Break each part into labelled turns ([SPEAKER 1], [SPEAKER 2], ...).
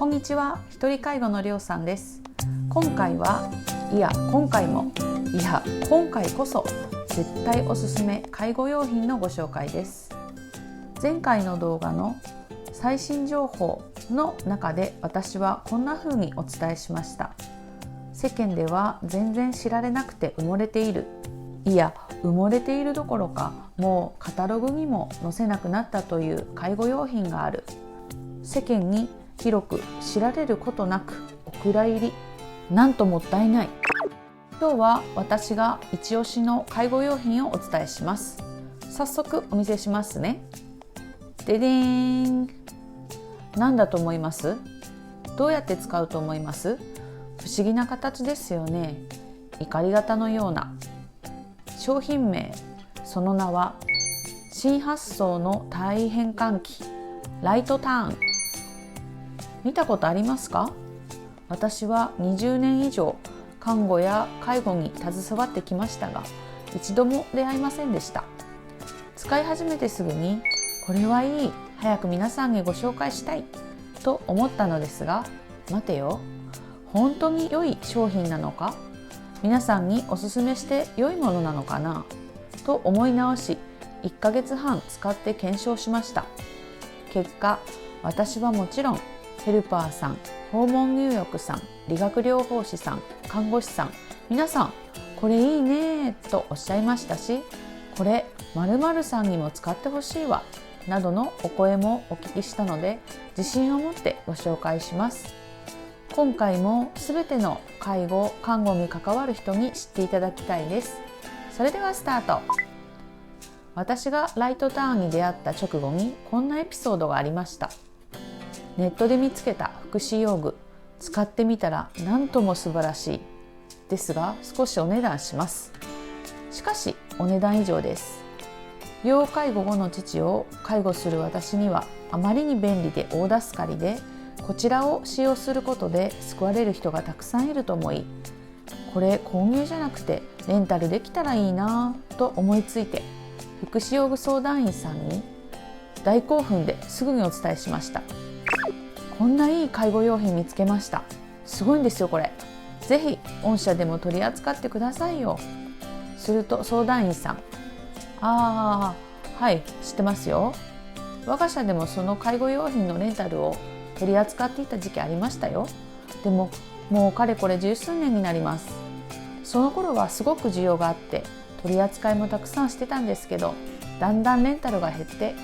[SPEAKER 1] こんにちは、一人介護のりょうさんです。今回今回こそ絶対おすすめ介護用品のご紹介です。前回の動画の最新情報の中で私はこんな風にお伝えしました。世間では全然知られなくて埋もれている、埋もれているどころかもうカタログにも載せなくなったという介護用品がある。世間に広く知られることなくお蔵入り、なんともったいない。今日は私が一押しの介護用品をお伝えします。早速お見せしますね。ででーん。何だと思います？どうやって使うと思います？不思議な形ですよね。怒り型のような。商品名、その名は新発想の体位変換器ライトターン。見たことありますか？私は20年以上看護や介護に携わってきましたが、一度も出会いませんでした。使い始めてすぐにこれはいい、早く皆さんにご紹介したいと思ったのですが、待てよ、本当に良い商品なのか、皆さんにおすすめして良いものなのかなと思い直し、1ヶ月半使って検証しました。結果、私はもちろんヘルパーさん、訪問入浴さん、理学療法士さん、看護師さん、皆さんこれいいねとおっしゃいましたし、これ〇〇さんにも使ってほしいわなどのお声もお聞きしたので、自信を持ってご紹介します。今回もすべての介護・看護に関わる人に知っていただきたいです。それではスタート。私がライトターンに出会った直後にこんなエピソードがありました。ネットで見つけた福祉用具、使ってみたらなんとも素晴らしい。ですが少しお値段します。しかしお値段以上です。要介護後の父を介護する私にはあまりに便利で大助かりで、こちらを使用することで救われる人がたくさんいると思い、これ購入じゃなくてレンタルできたらいいなと思いついて、福祉用具相談員さんに大興奮ですぐにお伝えしました。こんないい介護用品見つけました。すごいんですよこれ。ぜひ御社でも取り扱ってくださいよ。すると相談員さん、はい、知ってますよ。我が社でもその介護用品のレンタルを取り扱っていた時期ありましたよ。でももうかれこれ十数年になります。その頃はすごく需要があって取り扱いもたくさんしてたんですけど、だんだんレンタルが減って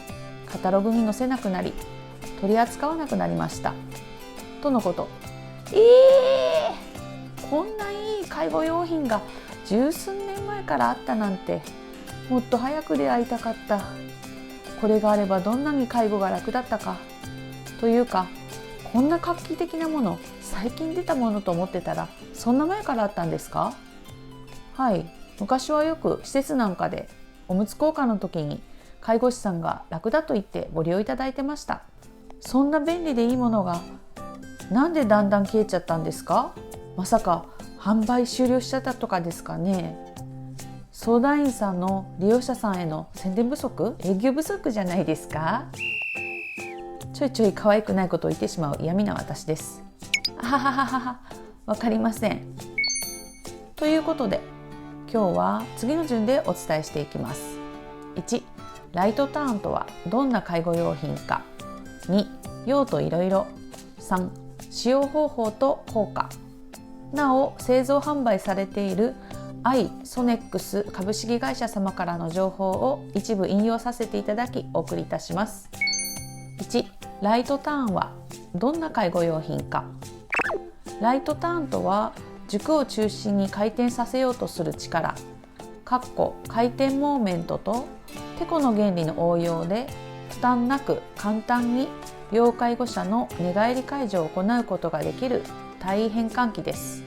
[SPEAKER 1] カタログに載せなくなり、取り扱わなくなりましたとのこと。こんないい介護用品が十数年前からあったなんて、もっと早く出会いたかった。これがあればどんなに介護が楽だったか。というか、こんな画期的なもの最近出たものと思ってたら、そんな前からあったんですか？はい、昔はよく施設なんかでおむつ交換の時に介護士さんが楽だと言ってご利用いただいてました。そんな便利でいいものがなんでだんだん消えちゃったんですか？まさか販売終了しちゃったとかですかね。相談員さんの利用者さんへの宣伝不足、営業不足じゃないですか？ちょいちょい可愛くないことを言ってしまう嫌味な私です。わかりません。ということで今日は次の順でお伝えしていきます。1、ライトターンとはどんな介護用品か。2、用途いろいろ。3、使用方法と効果。なお、製造販売されているアイソネックス株式会社様からの情報を一部引用させていただきお送りいたします。1、ライトターンはどんな介護用品か。ライトターンとは軸を中心に回転させようとする力、回転モーメントとテコの原理の応用で負担なく簡単に要介護者の寝返り解除を行うことができる体位変換器です。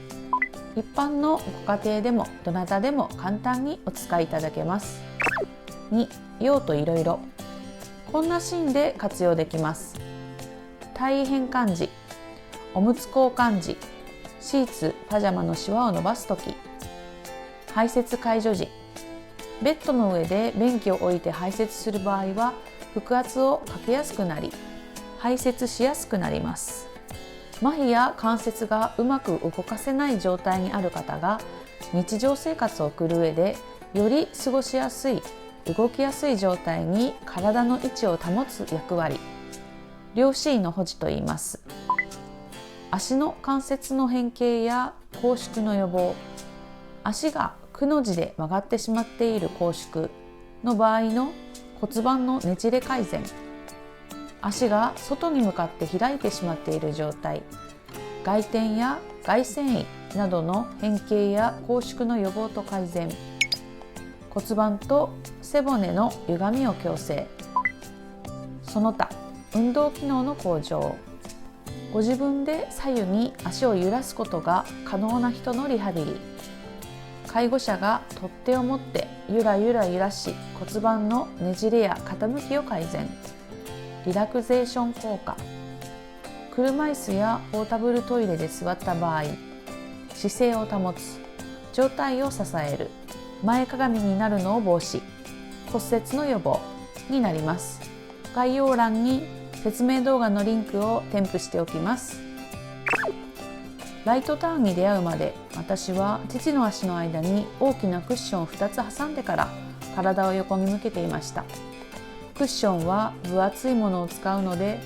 [SPEAKER 1] 一般のご家庭でもどなたでも簡単にお使いいただけます。2、用途いろいろ。こんなシーンで活用できます。体位変換時、おむつ交換時、シーツ・パジャマのシワを伸ばすとき、排泄介助時、ベッドの上で便器を置いて排泄する場合は腹圧をかけやすくなり排泄しやすくなります。麻痺や関節がうまく動かせない状態にある方が日常生活を送る上でより過ごしやすい、動きやすい状態に体の位置を保つ役割、両椎の保持と言います。足の関節の変形や拘縮の予防、足がくの字で曲がってしまっている拘縮の場合の骨盤のねじれ改善、足が外に向かって開いてしまっている状態、外転や外旋位などの変形や拘縮の予防と改善、骨盤と背骨の歪みを矯正、その他運動機能の向上、ご自分で左右に足を揺らすことが可能な人のリハビリ、介護者が取っ手を持ってゆらゆら揺らし骨盤のねじれや傾きを改善、リラクゼーション効果、車椅子やポータブルトイレで座った場合、姿勢を保つ、上体を支える、前かがみになるのを防止、骨折の予防になります。概要欄に説明動画のリンクを添付しておきます。ライトターンに出会うまで、私は父の足の間に大きなクッションを2つ挟んでから体を横に向けていました。クッションは分厚いものを使うので、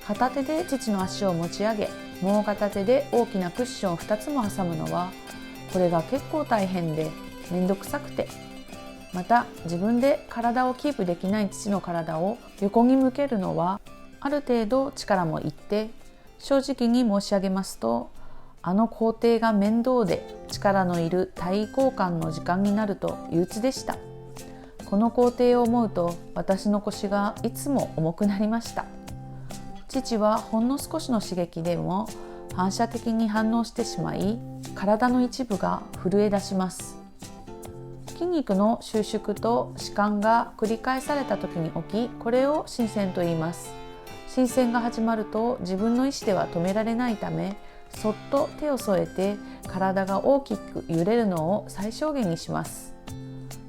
[SPEAKER 1] 片手で父の足を持ち上げ、もう片手で大きなクッションを2つも挟むのは、これが結構大変でめんどくさくて、また自分で体をキープできない父の体を横に向けるのはある程度力もいって、正直に申し上げますと、あの工程が面倒で力のいる体位交換の時間になると憂鬱でした。この工程を思うと私の腰がいつも重くなりました。父はほんの少しの刺激でも反射的に反応してしまい、体の一部が震え出します。筋肉の収縮と弛緩が繰り返された時に起き、これを伸線と言います。伸線が始まると自分の意思では止められないため、そっと手を添えて体が大きく揺れるのを最小限にします。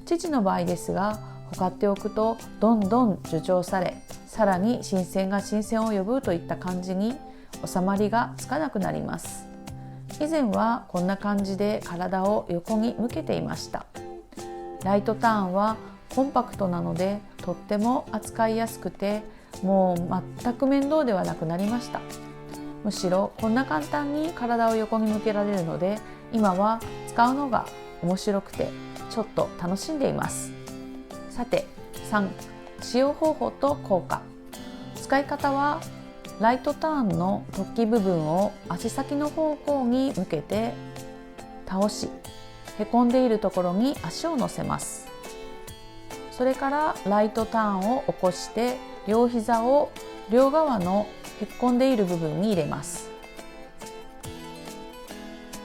[SPEAKER 1] 父の場合ですが、ほかっておくとどんどん助長され、さらに伸線が伸線を呼ぶといった感じに収まりがつかなくなります。以前はこんな感じで体を横に向けていました。ライトターンはコンパクトなのでとっても扱いやすくて、もう全く面倒ではなくなりました。むしろこんな簡単に体を横に向けられるので、今は使うのが面白くてちょっと楽しんでいます。さて、3、使用方法と効果。使い方は、ライトターンの突起部分を足先の方向に向けて倒し、へこんでいるところに足を乗せます。それからライトターンを起こして、両膝を両側のへっこんでいる部分に入れます。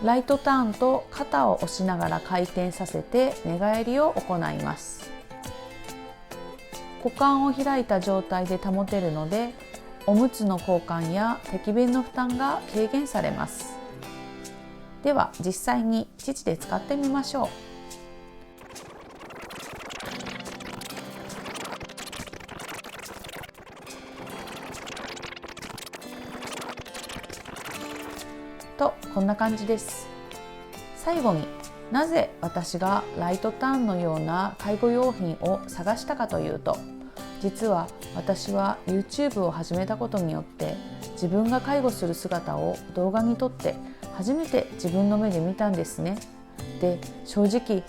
[SPEAKER 1] ライトターンと肩を押しながら回転させて寝返りを行います。股間を開いた状態で保てるので、おむつの交換や適便の負担が軽減されます。では実際に父で使ってみましょう。と、こんな感じです。最後に、なぜ私がライトターンのような介護用品を探したかというと、実は私は YouTube を始めたことによって、自分が介護する姿を動画に撮って初めて自分の目で見たんですね。で、正直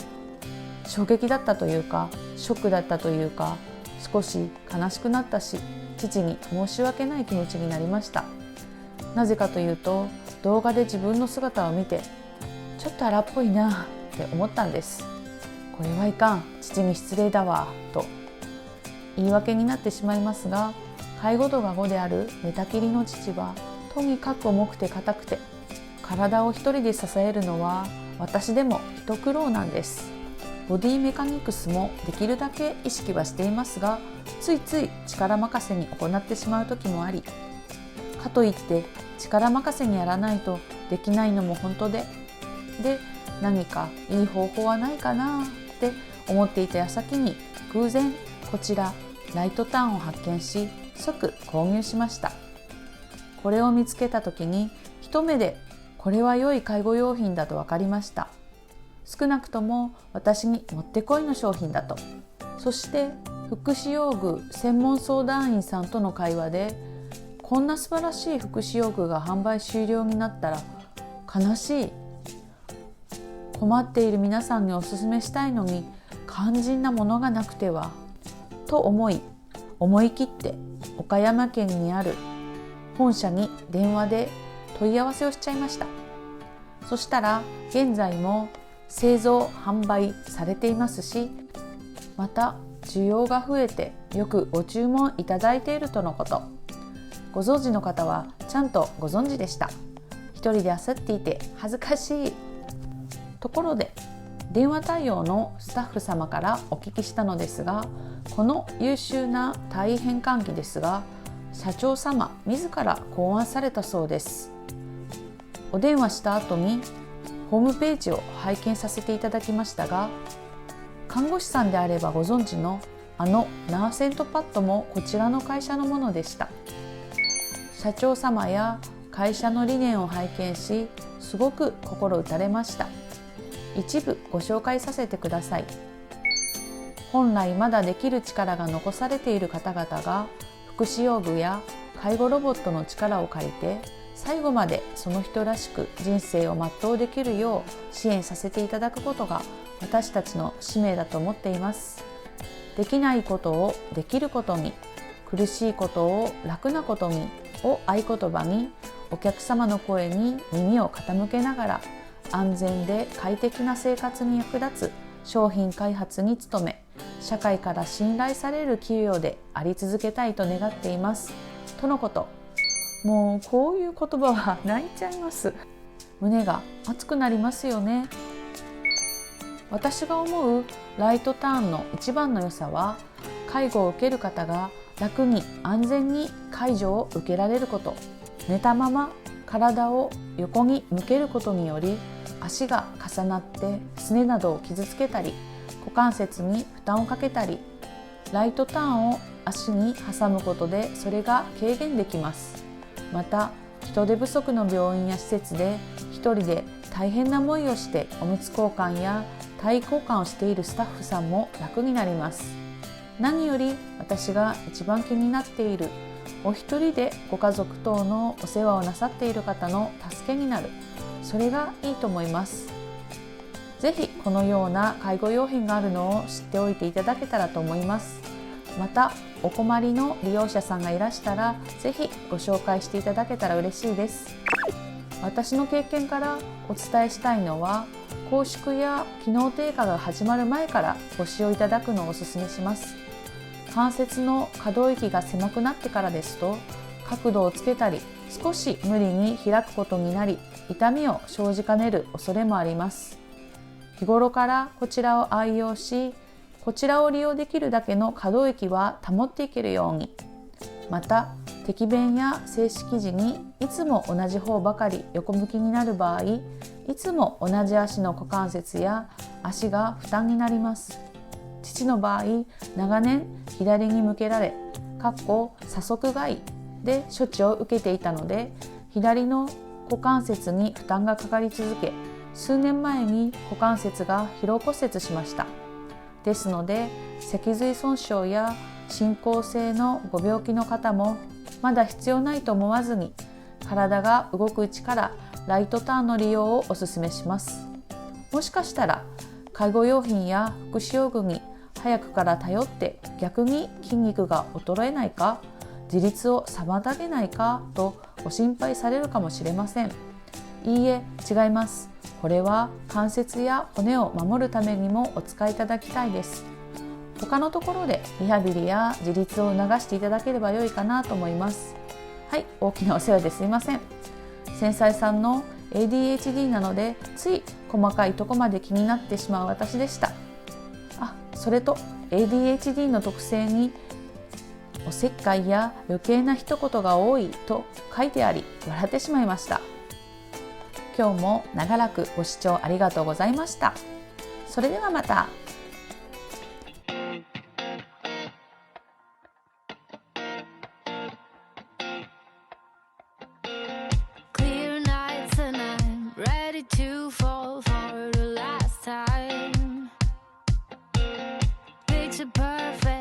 [SPEAKER 1] 衝撃だったというか、ショックだったというか、少し悲しくなったし、父に申し訳ない気持ちになりました。なぜかというと、動画で自分の姿を見て、ちょっと荒っぽいなって思ったんです。これはいかん、父に失礼だわと言い訳になってしまいますが、介護度が5である寝たきりの父はとにかく重くて硬くて、体を一人で支えるのは私でも一苦労なんです。ボディメカニクスもできるだけ意識はしていますが、ついつい力任せに行ってしまう時もあり、かといって力任せにやらないとできないのも本当で、何かいい方法はないかなって思っていた矢先に、偶然こちらライトターンを発見し、即購入しました。これを見つけた時に一目でこれは良い介護用品だと分かりました。少なくとも私にもってこいの商品だと。そして福祉用具専門相談員さんとの会話で、こんな素晴らしい福祉用具が販売終了になったら悲しい、困っている皆さんにお勧めしたいのに肝心なものがなくてはと思い切って岡山県にある本社に電話で問い合わせをしちゃいました。そしたら現在も製造販売されていますし、また需要が増えてよくご注文いただいているとのこと。ご存知の方はちゃんとご存知でした。一人で焦っていて恥ずかしい。ところで電話対応のスタッフ様からお聞きしたのですが、この優秀な体位変換器ですが、社長様自ら考案されたそうです。お電話した後にホームページを拝見させていただきましたが、看護師さんであればご存知のナーセントパッドもこちらの会社のものでした。社長様や会社の理念を拝見し、すごく心打たれました。一部ご紹介させてください。本来まだできる力が残されている方々が福祉用具や介護ロボットの力を借りて、最後までその人らしく人生を全うできるよう支援させていただくことが私たちの使命だと思っています。できないことをできることに、苦しいことを楽なことにを合言葉に、お客様の声に耳を傾けながら安全で快適な生活に役立つ商品開発に努め、社会から信頼される企業であり続けたいと願っていますとのこと。もうこういう言葉は泣いちゃいます。胸が熱くなりますよね。私が思うライトターンの一番の良さは、介護を受ける方が楽に安全に介助を受けられること。寝たまま体を横に向けることにより、足が重なってすねなどを傷つけたり、股関節に負担をかけたり、ライトターンを足に挟むことでそれが軽減できます。また人手不足の病院や施設で一人で大変な思いをしておむつ交換や体位交換をしているスタッフさんも楽になります。何より私が一番気になっている、お一人でご家族等のお世話をなさっている方の助けになる、それがいいと思います。ぜひこのような介護用品があるのを知っておいていただけたらと思います。またお困りの利用者さんがいらしたら、ぜひご紹介していただけたら嬉しいです。私の経験からお伝えしたいのは、拘縮や機能低下が始まる前からご使用いただくのをお勧めします。関節の可動域が狭くなってからですと、角度をつけたり少し無理に開くことになり、痛みを生じかねる恐れもあります。日頃からこちらを愛用し、こちらを利用できるだけの可動域は保っていけるように、また適便や静止時にいつも同じ方ばかり横向きになる場合、いつも同じ足の股関節や足が負担になります。父の場合、長年左に向けられ左側外で処置を受けていたので、左の股関節に負担がかかり続け、数年前に股関節が疲労骨折しました。ですので、脊髄損傷や進行性のご病気の方もまだ必要ないと思わずに、体が動くうちからライトターンの利用をお勧めします。もしかしたら介護用品や福祉用具に早くから頼って逆に筋肉が衰えないか、自立を妨げないかとご心配されるかもしれません。いいえ、違います。これは関節や骨を守るためにもお使いいただきたいです。他のところでリハビリや自立を促していただければ良いかなと思います。はい、大きなお世話ですいません。繊細さんの ADHD なので、つい細かいとこまで気になってしまう私でした。それと ADHD の特性におせっかいや余計な一言が多いと書いてあり、笑ってしまいました。今日も長らくご視聴ありがとうございました。それではまた。Clear night
[SPEAKER 2] ready to fall for the last time. Picture perfect